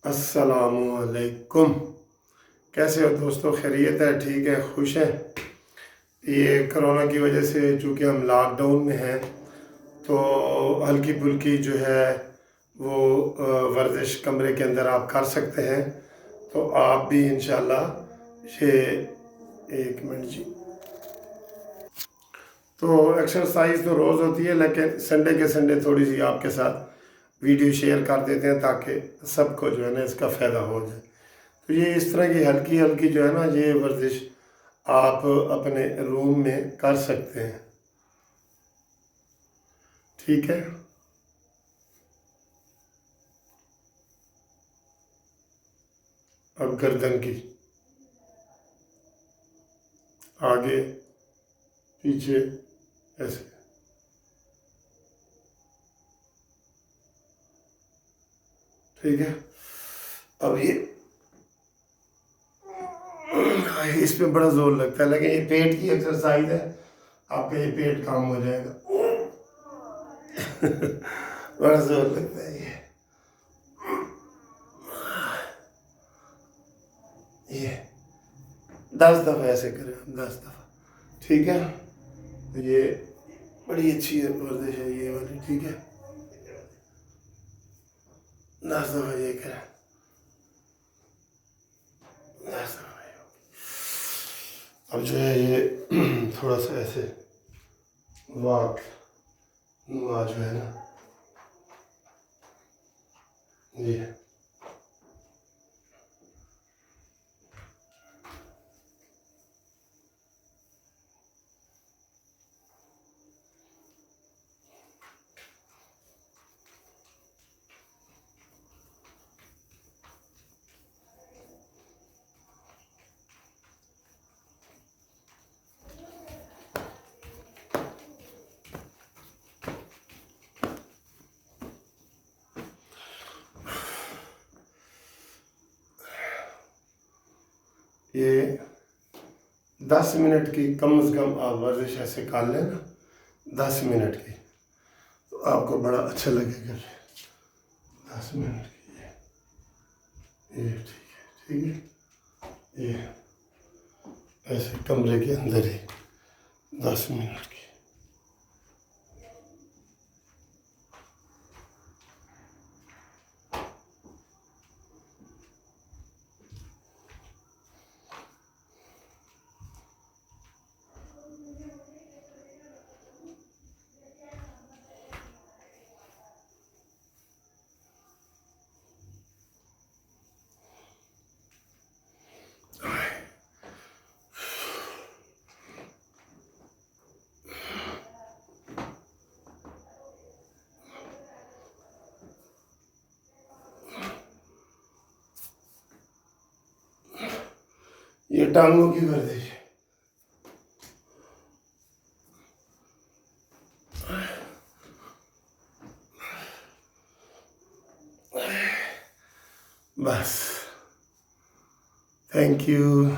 अस्सलामुअलैकुम। कैसे हो दोस्तों? खैरियत है? ठीक है? खुश हैं? ये कोरोना की वजह से चूँकि हम लॉकडाउन में हैं तो हल्की फुल्की जो है वो वर्जिश कमरे के अंदर आप कर सकते हैं। तो आप भी इंशाल्लाह ये एक मिनट जी। तो एक्सरसाइज तो रोज़ होती है, लेकिन संडे के संडे थोड़ी सी आपके साथ वीडियो शेयर कर देते हैं ताकि सबको जो है ना इसका फ़ायदा हो जाए। तो ये इस तरह की हल्की हल्की जो है ना ये वर्जिश आप अपने रूम में कर सकते हैं। ठीक है। अब गर्दन की आगे पीछे ऐसे। ठीक है। अब ये इस पे बड़ा जोर लगता है, लेकिन ये पेट की एक्सरसाइज है, आपका ये पेट काम हो जाएगा। बड़ा जोर लगता है ये 10 दफ़ा ऐसे करें, 10 दफ़ा। ठीक है। तो ये बड़ी अच्छी वर्जिश है ये वाली। ठीक है, 10 दफ़ा ये करें, 10 दफ़ा ये। अब जो है ये थोड़ा सा ऐसे वाक नुआ जो है ना ये ये 10 मिनट की कम से कम आप वर्जिश ऐसे कर लें ना, 10 मिनट की, तो आपको बड़ा अच्छा लगेगा। 10 मिनट की ये ठीक है, ठीक है। ये ऐसे कमरे के अंदर ही 10 मिनट की। ये टांगों की वर्जिश है। बस, थैंक यू।